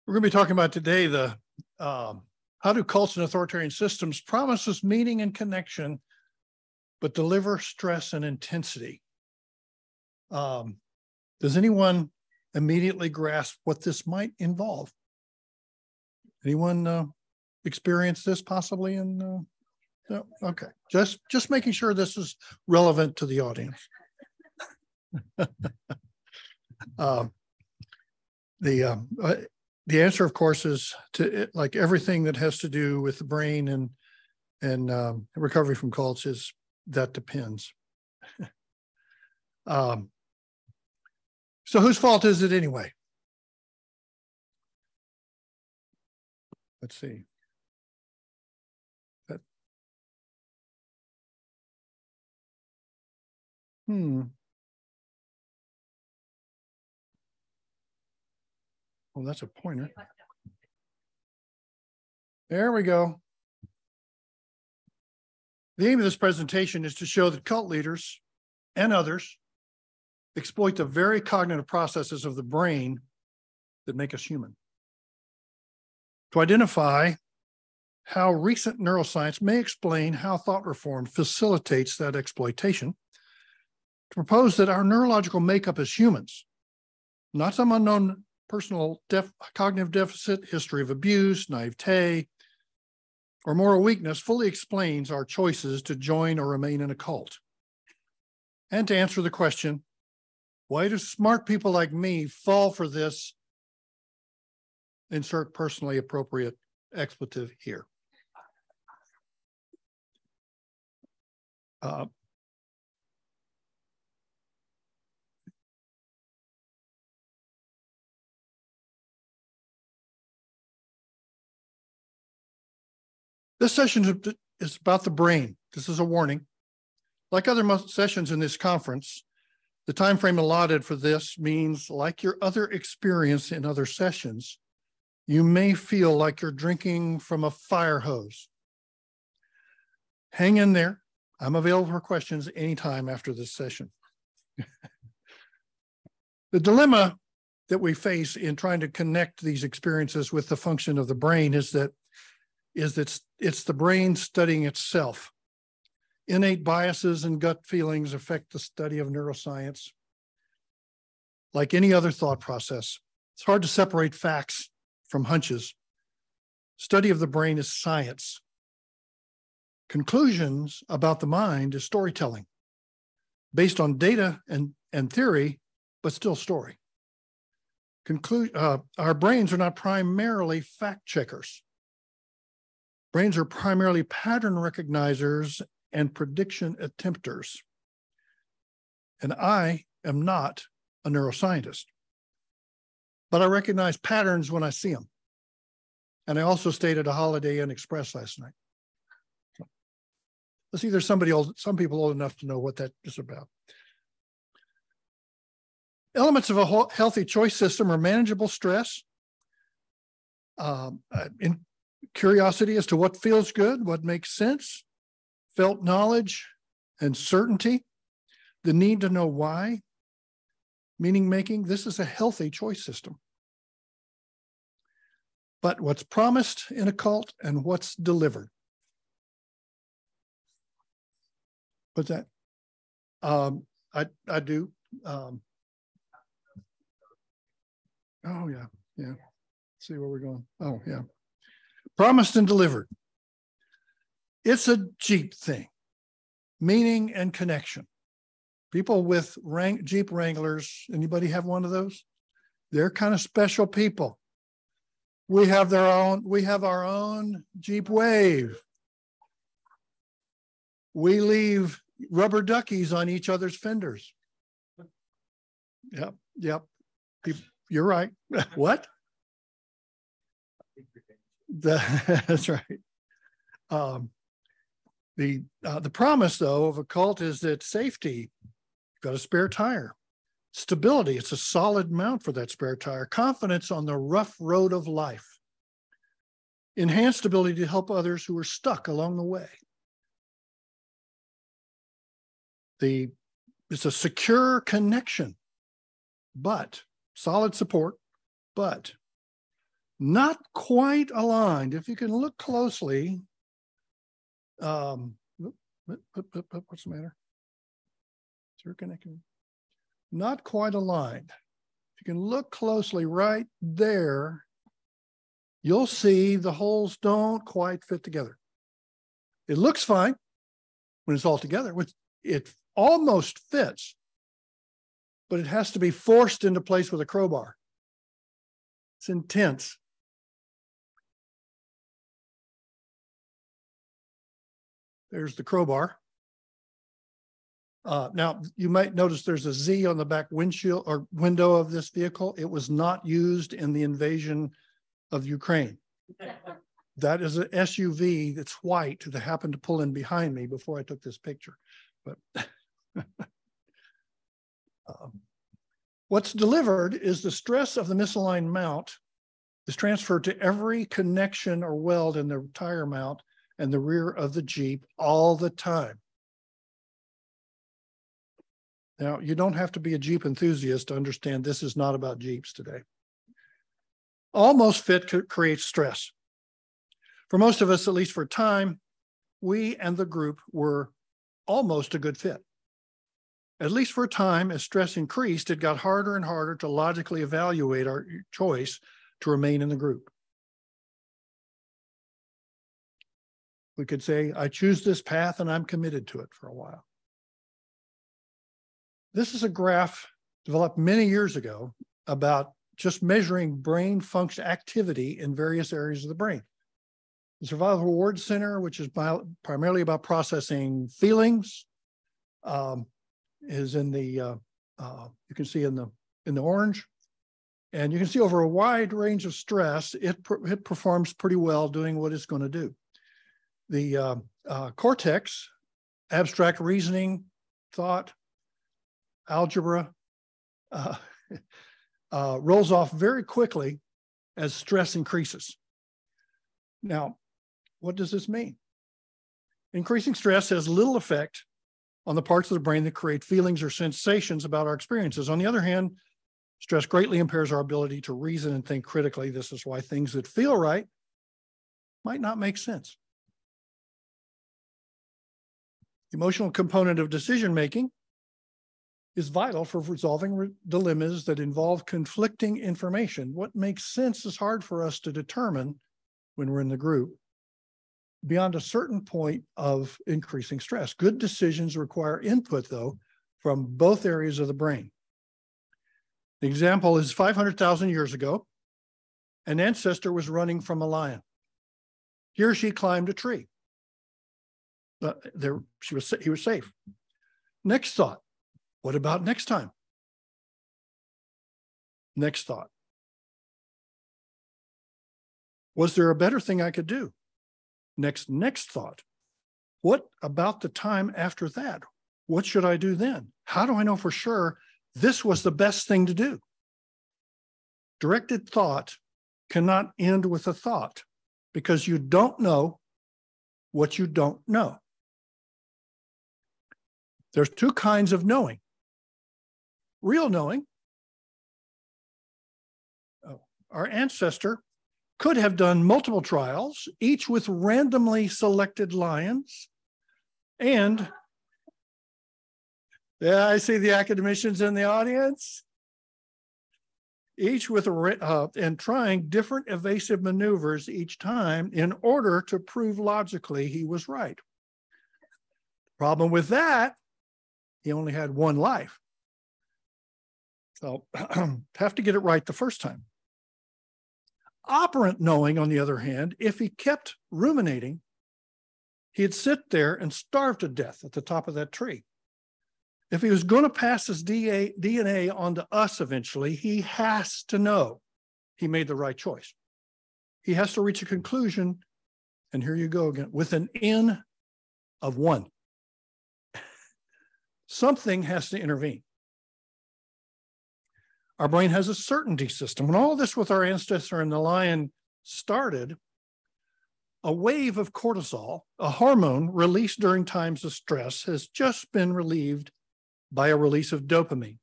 We're going to be talking about today the how do cults and authoritarian systems promise us meaning and connection, but deliver stress and intensity. Does anyone immediately grasp what this might involve? Anyone experience this possibly? No? Okay, just making sure this is relevant to the audience. The answer, of course, is to like everything that has to do with the brain and recovery from cults is that depends. So whose fault is it anyway? Let's see. Well, that's a pointer. There we go. The aim of this presentation is to show that cult leaders and others exploit the very cognitive processes of the brain that make us human. To identify how recent neuroscience may explain how thought reform facilitates that exploitation, to propose that our neurological makeup as humans, not some unknown personal cognitive deficit, history of abuse, naivete, or moral weakness fully explains our choices to join or remain in a cult. And to answer the question, why do smart people like me fall for this? Insert personally appropriate expletive here. This session is about the brain. This is a warning. Like other sessions in this conference, the time frame allotted for this means, like your other experience in other sessions, you may feel like you're drinking from a fire hose. Hang in there. I'm available for questions anytime after this session. The dilemma that we face in trying to connect these experiences with the function of the brain is that it's the brain studying itself. Innate biases and gut feelings affect the study of neuroscience. Like any other thought process, it's hard to separate facts from hunches. Study of the brain is science. Conclusions about the mind is storytelling, based on data and theory, but still story. Our brains are not primarily fact checkers. Brains are primarily pattern recognizers and prediction attempters. And I am not a neuroscientist, but I recognize patterns when I see them. And I also stayed at a Holiday Inn Express last night. Let's see, there's some people old enough to know what that is about. Elements of a healthy choice system are manageable stress, curiosity as to what feels good, what makes sense, felt knowledge and certainty, the need to know why, meaning making. This is a healthy choice system. But what's promised in a cult and what's delivered. What's that? I do. Oh, yeah. Let's see where we're going. Oh, yeah. Promised and delivered. It's a Jeep thing, meaning and connection. People with Jeep Wranglers, anybody have one of those? They're kind of special people. We have our own Jeep Wave. We leave rubber duckies on each other's fenders. Yep. You're right. What? That's right. The promise, though, of a cult is that safety, you've got a spare tire. Stability, it's a solid mount for that spare tire. Confidence on the rough road of life. Enhanced ability to help others who are stuck along the way. It's a secure connection, but solid support, but not quite aligned. If you can look closely, what's the matter? Is there a connection? Not quite aligned. If you can look closely right there, you'll see the holes don't quite fit together. It looks fine when it's all together. It almost fits, but it has to be forced into place with a crowbar. It's intense. There's the crowbar. Now, you might notice there's a Z on the back windshield or window of this vehicle. It was not used in the invasion of Ukraine. That is an SUV that's white that happened to pull in behind me before I took this picture. But what's delivered is the stress of the misaligned mount is transferred to every connection or weld in the tire mount and the rear of the Jeep all the time. Now, you don't have to be a Jeep enthusiast to understand this is not about Jeeps today. Almost fit creates stress. For most of us, at least for a time, we and the group were almost a good fit. At least for a time, as stress increased, it got harder and harder to logically evaluate our choice to remain in the group. We could say, I choose this path and I'm committed to it for a while. This is a graph developed many years ago about just measuring brain function activity in various areas of the brain. The Survival Reward Center, which is primarily about processing feelings, is in the, you can see in the orange. And you can see over a wide range of stress, it performs pretty well doing what it's going to do. The cortex, abstract reasoning, thought, algebra, rolls off very quickly as stress increases. Now, what does this mean? Increasing stress has little effect on the parts of the brain that create feelings or sensations about our experiences. On the other hand, stress greatly impairs our ability to reason and think critically. This is why things that feel right might not make sense. The emotional component of decision-making is vital for resolving dilemmas that involve conflicting information. What makes sense is hard for us to determine when we're in the group beyond a certain point of increasing stress. Good decisions require input, though, from both areas of the brain. The example is 500,000 years ago, an ancestor was running from a lion. He or she climbed a tree. He was safe. Next thought, what about next time? Next thought. Was there a better thing I could do? Next thought. What about the time after that? What should I do then? How do I know for sure this was the best thing to do? Directed thought cannot end with a thought because you don't know what you don't know. There's two kinds of knowing. Real knowing. Our ancestor could have done multiple trials, each with randomly selected lions. And yeah, I see the academicians in the audience. Each with and trying different evasive maneuvers each time in order to prove logically he was right. Problem with that, he only had one life. So have to get it right the first time. Operant knowing, on the other hand, if he kept ruminating, he'd sit there and starve to death at the top of that tree. If he was going to pass his DNA on to us eventually, he has to know he made the right choice. He has to reach a conclusion, and here you go again, with an N of 1. Something has to intervene. Our brain has a certainty system. When all this with our ancestor and the lion started, a wave of cortisol, a hormone released during times of stress, has just been relieved by a release of dopamine.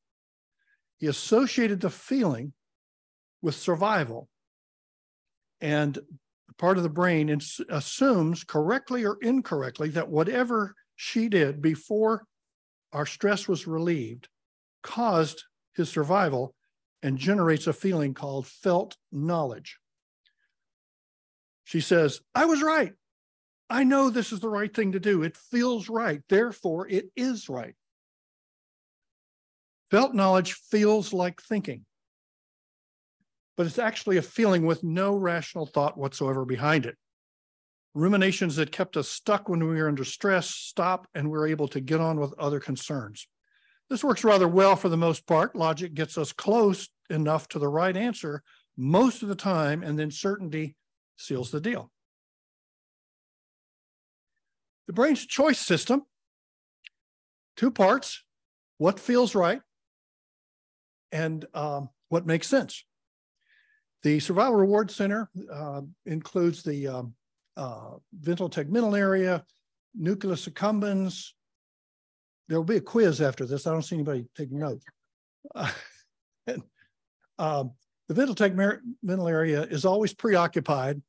He associated the feeling with survival And part of the brain assumes, correctly or incorrectly, that whatever she did before our stress was relieved caused his survival and generates a feeling called felt knowledge. She says, I was right. I know this is the right thing to do. It feels right. Therefore, it is right. Felt knowledge feels like thinking, but it's actually a feeling with no rational thought whatsoever behind it. Ruminations that kept us stuck when we were under stress stop, and we're able to get on with other concerns. This works rather well for the most part. Logic gets us close enough to the right answer most of the time, and then certainty seals the deal. The brain's choice system, two parts: what feels right and what makes sense. The survival reward center includes the ventral tegmental area, nucleus accumbens. There will be a quiz after this. I don't see anybody taking notes. The ventral tegmental area is always preoccupied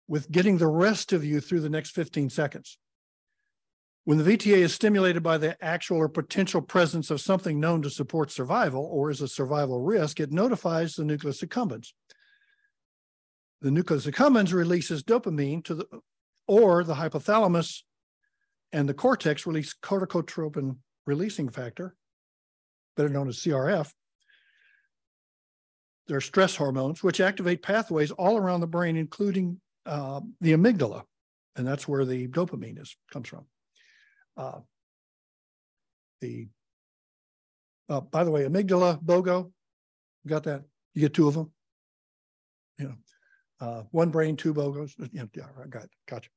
with getting the rest of you through the next 15 seconds. When the VTA is stimulated by the actual or potential presence of something known to support survival or is a survival risk, it notifies the nucleus accumbens. The nucleus accumbens releases dopamine or the hypothalamus and the cortex release corticotropin releasing factor, better known as CRF. They're stress hormones which activate pathways all around the brain, including the amygdala, and that's where the dopamine comes from. By the way, amygdala, BOGO, you got that? You get two of them. You know, one brain, two BOGOs. Yeah, I got it. Gotcha.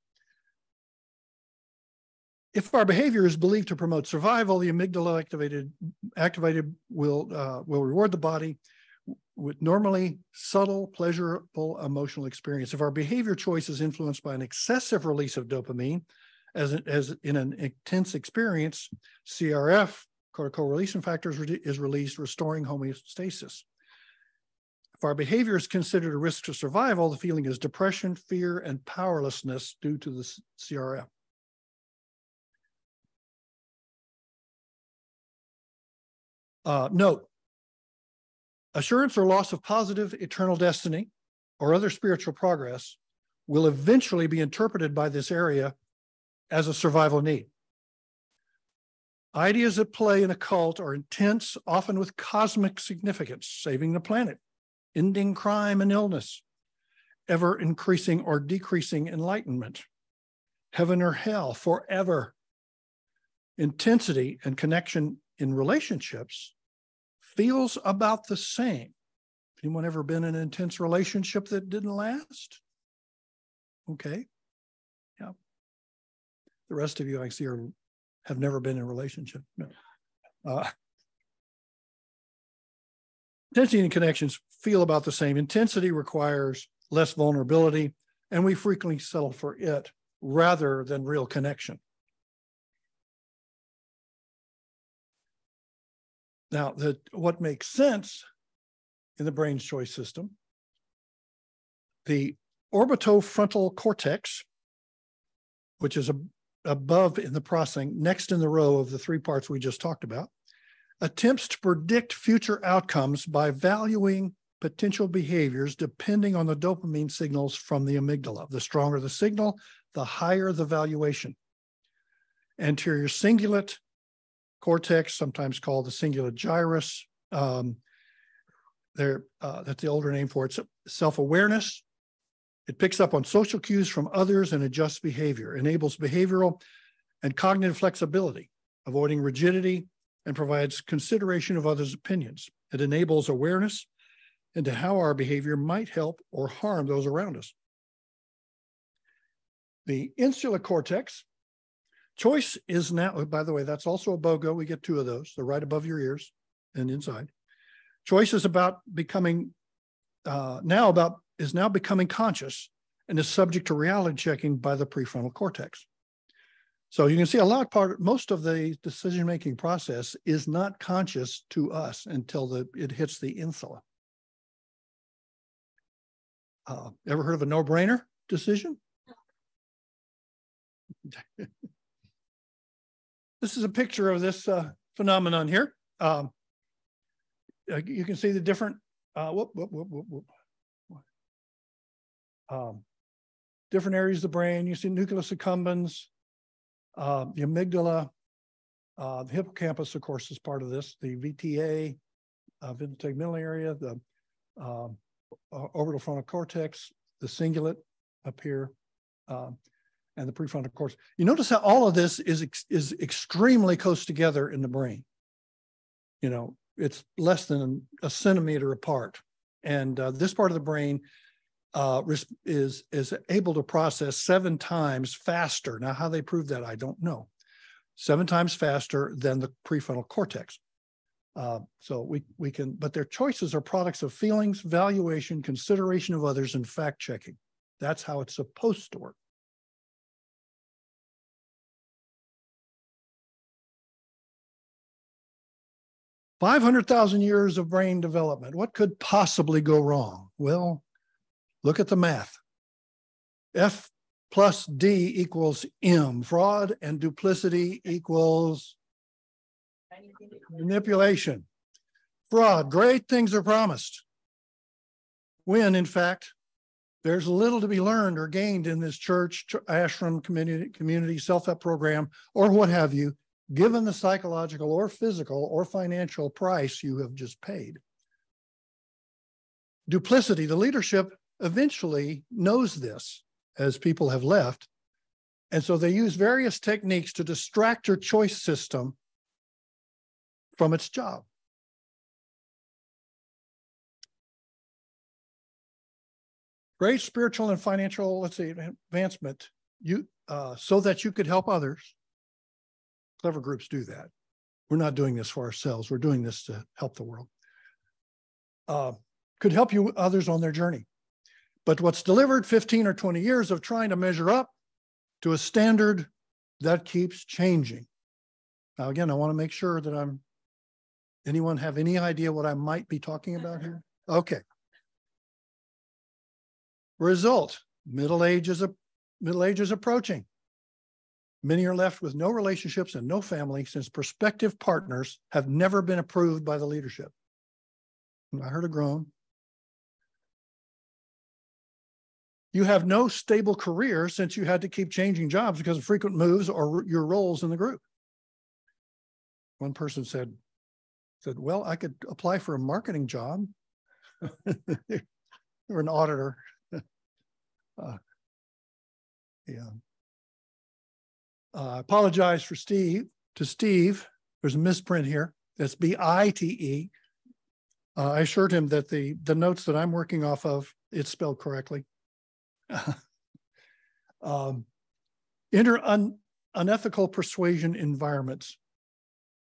If our behavior is believed to promote survival, the amygdala activated will reward the body with normally subtle, pleasurable emotional experience. If our behavior choice is influenced by an excessive release of dopamine, as in an intense experience, CRF, cortical releasing factors, is released, restoring homeostasis. If our behavior is considered a risk to survival, the feeling is depression, fear, and powerlessness due to the CRF. Note, assurance or loss of positive eternal destiny or other spiritual progress will eventually be interpreted by this area as a survival need. Ideas at play in a cult are intense, often with cosmic significance: saving the planet, ending crime and illness, ever increasing or decreasing enlightenment, heaven or hell, forever. Intensity and connection in relationships feels about the same. Anyone ever been in an intense relationship that didn't last? Okay. Yeah. The rest of you I see have never been in a relationship. Intensity and connections feel about the same. Intensity requires less vulnerability, and we frequently settle for it rather than real connection. Now, what makes sense in the brain's choice system, the orbitofrontal cortex, which is above in the processing, next in the row of the three parts we just talked about, attempts to predict future outcomes by valuing potential behaviors depending on the dopamine signals from the amygdala. The stronger the signal, the higher the valuation. Anterior cingulate cortex, sometimes called the cingulate gyrus, that's the older name for it. Self-awareness. It picks up on social cues from others and adjusts behavior, enables behavioral and cognitive flexibility, avoiding rigidity, and provides consideration of others' opinions. It enables awareness into how our behavior might help or harm those around us. The insular cortex, choice is now, by the way, that's also a BOGO. We get two of those. They're right above your ears and inside. Choice is about becoming, is now becoming conscious and is subject to reality checking by the prefrontal cortex. So you can see most of the decision-making process is not conscious to us until it hits the insula. Ever heard of a no-brainer decision? This is a picture of this phenomenon here. You can see the different different areas of the brain. You see nucleus accumbens, the amygdala, the hippocampus, of course, is part of this. The VTA, ventral area, the orbital frontal cortex, the cingulate up here, and the prefrontal cortex. You notice how all of this is extremely close together in the brain. You know, it's less than a centimeter apart. And this part of the brain is able to process 7 times faster. Now, how they prove that, I don't know. 7 times faster than the prefrontal cortex. So we can, but their choices are products of feelings, valuation, consideration of others, and fact checking. That's how it's supposed to work. $500,000 years of brain development. What could possibly go wrong? Well, look at the math. F plus D equals M. Fraud and duplicity equals manipulation. Fraud, great things are promised, when in fact, there's little to be learned or gained in this church, ashram, community self-help program, or what have you, given the psychological or physical or financial price you have just paid. Duplicity, the leadership eventually knows this as people have left. And so they use various techniques to distract your choice system from its job. Great spiritual and financial, let's say, advancement, so that you could help others. Clever groups do that. We're not doing this for ourselves. We're doing this to help the world. Could help you others on their journey. But what's delivered 15 or 20 years of trying to measure up to a standard that keeps changing. Now, again, I want to make sure that anyone have any idea what I might be talking about here? Okay. Result, middle age is approaching. Many are left with no relationships and no family since prospective partners have never been approved by the leadership. I heard a groan. You have no stable career since you had to keep changing jobs because of frequent moves or your roles in the group. One person said, well, I could apply for a marketing job or an auditor. I apologize to Steve. There's a misprint here. That's B-I-T-E. I assured him that the notes that I'm working off of, it's spelled correctly. Unethical persuasion environments.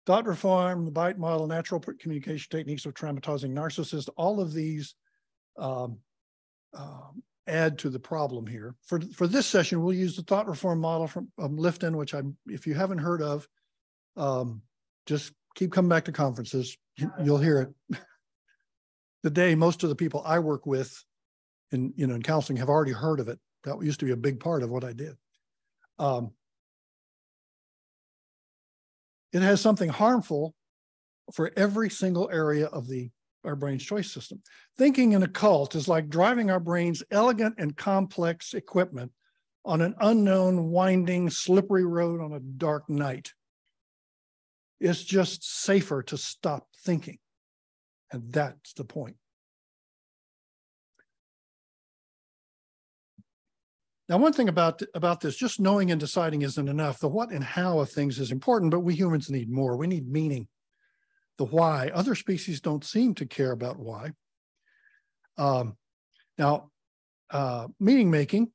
Thought reform, the bite model, natural communication techniques of traumatizing narcissists, all of these add to the problem here. For this session, we'll use the thought reform model from Lifton, which if you haven't heard of, just keep coming back to conferences. You'll hear it. Today, most of the people I work with in counseling have already heard of it. That used to be a big part of what I did. It has something harmful for every single area of our brain's choice system. Thinking in a cult is like driving our brain's elegant and complex equipment on an unknown, winding, slippery road on a dark night. It's just safer to stop thinking. And that's the point. Now, one thing about this, just knowing and deciding isn't enough. The what and how of things is important, but we humans need more. We need meaning. The why. Other species don't seem to care about why. Meaning making,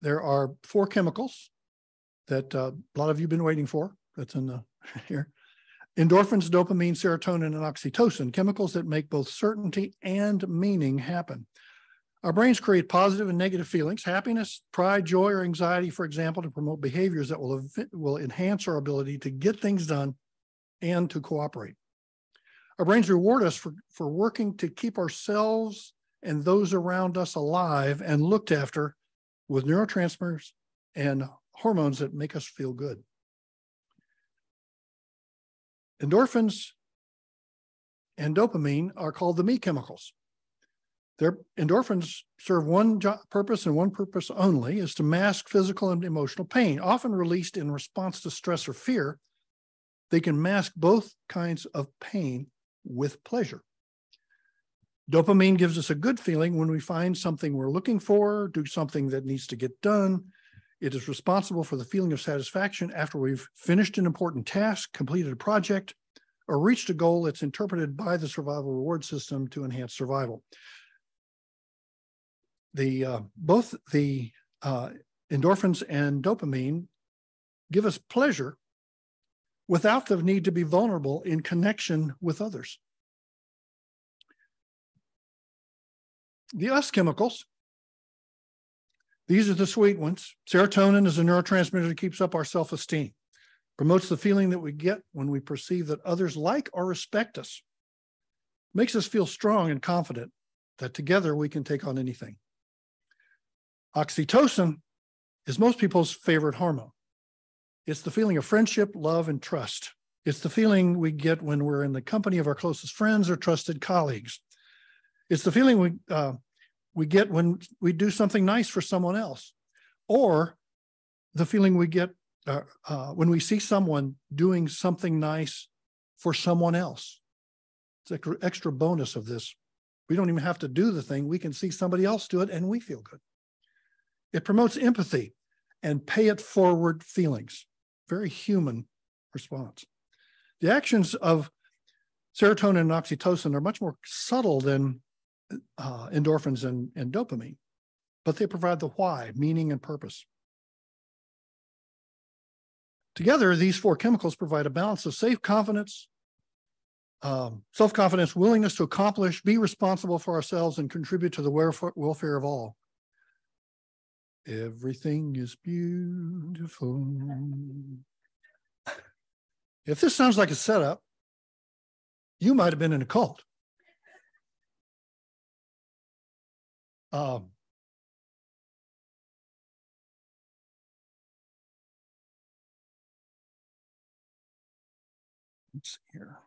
there are 4 chemicals that a lot of you have been waiting for. That's in the here. Endorphins, dopamine, serotonin, and oxytocin, chemicals that make both certainty and meaning happen. Our brains create positive and negative feelings, happiness, pride, joy, or anxiety, for example, to promote behaviors that will enhance our ability to get things done and to cooperate. Our brains reward us for working to keep ourselves and those around us alive and looked after with neurotransmitters and hormones that make us feel good. Endorphins and dopamine are called the me chemicals. Their endorphins serve one purpose and one purpose only, is to mask physical and emotional pain, often released in response to stress or fear. They can mask both kinds of pain with pleasure. Dopamine gives us a good feeling when we find something we're looking for, do something that needs to get done. It is responsible for the feeling of satisfaction after we've finished an important task, completed a project, or reached a goal that's interpreted by the survival reward system to enhance survival. Both the endorphins and dopamine give us pleasure without the need to be vulnerable in connection with others. The us chemicals, these are the sweet ones. Serotonin is a neurotransmitter that keeps up our self-esteem, promotes the feeling that we get when we perceive that others like or respect us, makes us feel strong and confident that together we can take on anything. Oxytocin is most people's favorite hormone. It's the feeling of friendship, love, and trust. It's the feeling we get when we're in the company of our closest friends or trusted colleagues. It's the feeling we get when we do something nice for someone else, or the feeling we get when we see someone doing something nice for someone else. It's an extra bonus of this. We don't even have to do the thing. We can see somebody else do it and we feel good. It promotes empathy and pay it forward feelings. Very human response. The actions of serotonin and oxytocin are much more subtle than endorphins and dopamine, but they provide the why, meaning, and purpose. Together, these four chemicals provide a balance of safe confidence, self-confidence, willingness to accomplish, be responsible for ourselves, and contribute to the welfare of all. Everything is beautiful. If this sounds like a setup, you might have been in a cult. Let's see here.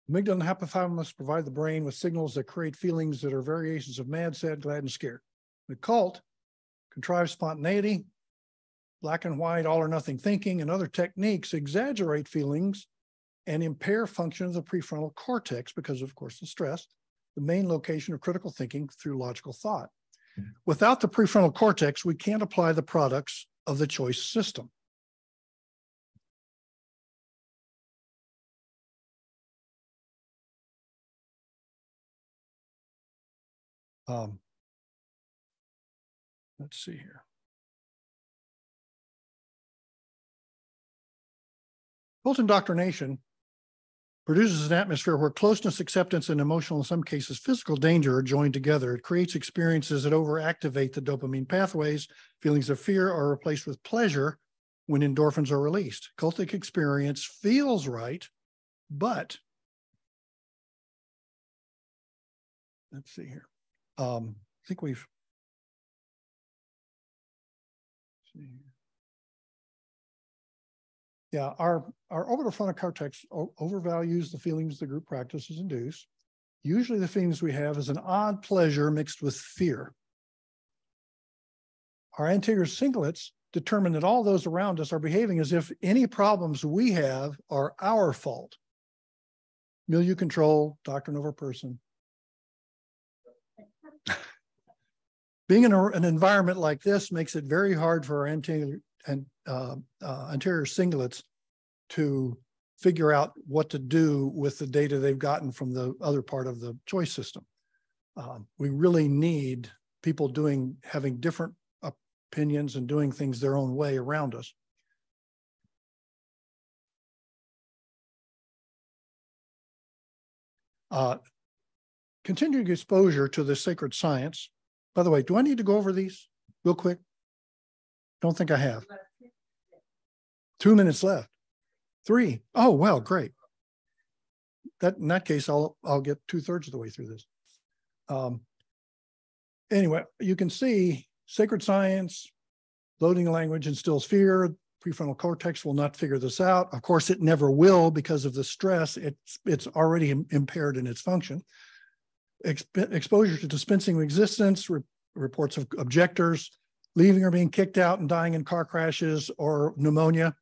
Amygdala and hypothalamus provide the brain with signals that create feelings that are variations of mad, sad, glad, and scared. The cult contrives spontaneity, black and white, all or nothing thinking, and other techniques exaggerate feelings and impair function of the prefrontal cortex because, of course, the stress, the main location of critical thinking through logical thought. Without the prefrontal cortex, we can't apply the products of the choice system. Let's see here. Cult indoctrination produces an atmosphere where closeness, acceptance, and emotional, in some cases, physical danger are joined together. It creates experiences that overactivate the dopamine pathways. Feelings of fear are replaced with pleasure when endorphins are released. Cultic experience feels right, but let's see here. I think we've yeah, our orbital frontal cortex overvalues the feelings the group practices induce. Usually the feelings we have is an odd pleasure mixed with fear. Our anterior cingulates determine that all those around us are behaving as if any problems we have are our fault. Milieu control, doctrine over person. Being in an environment like this makes it very hard for our anterior cingulates to figure out what to do with the data they've gotten from the other part of the choice system. We really need people having different opinions and doing things their own way around us. Continuing exposure to the sacred science. By the way, do I need to go over these real quick? Don't think I have. 2 minutes left. 3. Oh, well, great. In that case, I'll get 2/3 of the way through this. Anyway, you can see sacred science, loading language instills fear. Prefrontal cortex will not figure this out. Of course, it never will because of the stress. It's already impaired in its function. Exposure to dispensing of existence, reports of objectors, leaving or being kicked out and dying in car crashes or pneumonia,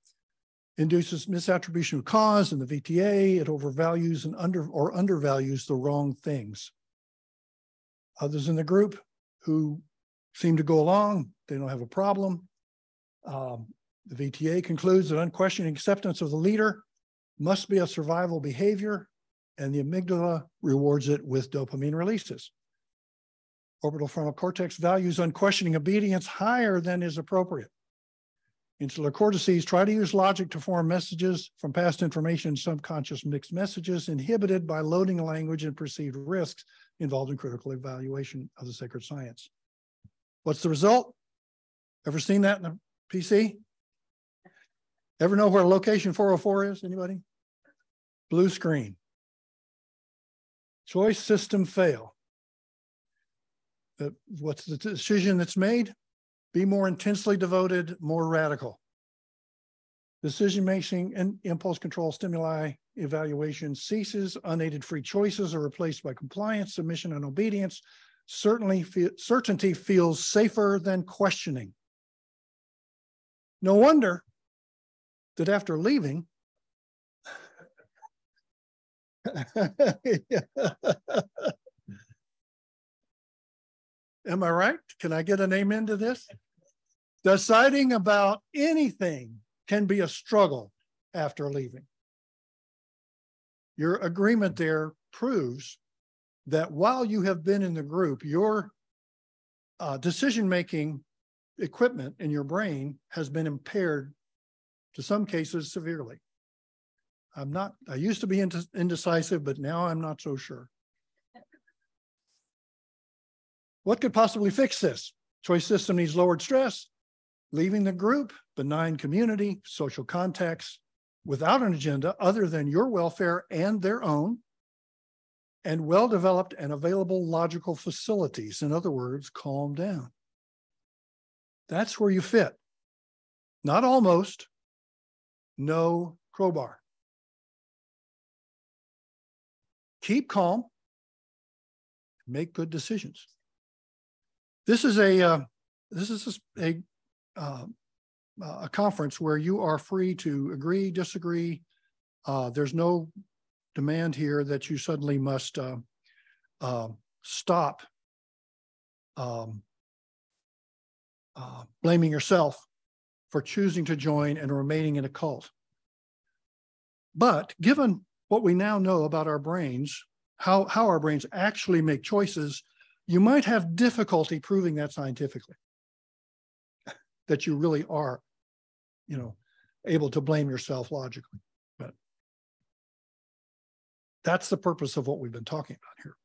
induces misattribution of cause in the VTA. It overvalues and undervalues the wrong things. Others in the group who seem to go along, they don't have a problem. The VTA concludes that unquestioning acceptance of the leader must be a survival behavior, and the amygdala rewards it with dopamine releases. Orbital frontal cortex values unquestioning obedience higher than is appropriate. Insular cortices try to use logic to form messages from past information, subconscious mixed messages, inhibited by loading language and perceived risks involved in critical evaluation of the sacred science. What's the result? Ever seen that in a PC? Ever know where location 404 is? Anybody? Blue screen. Choice system fail. What's the decision that's made? Be more intensely devoted, more radical. Decision-making and impulse control stimuli evaluation ceases. Unaided free choices are replaced by compliance, submission, and obedience. Certainty feels safer than questioning. No wonder that after leaving, am I right? Can I get an amen to this? Deciding about anything can be a struggle after leaving. Your agreement there proves that while you have been in the group, your decision-making equipment in your brain has been impaired, to some cases severely. I used to be indecisive, but now I'm not so sure. What could possibly fix this? Choice system needs lowered stress, leaving the group, benign community, social contacts without an agenda other than your welfare and their own, and well-developed and available logical facilities. In other words, calm down. That's where you fit. Not almost, no crowbar. Keep calm, make good decisions. This is a conference where you are free to agree, disagree. There's no demand here that you suddenly must stop blaming yourself for choosing to join and remaining in a cult. But given what we now know about our brains, how our brains actually make choices, you might have difficulty proving that scientifically, that you really are, able to blame yourself logically. But that's the purpose of what we've been talking about here.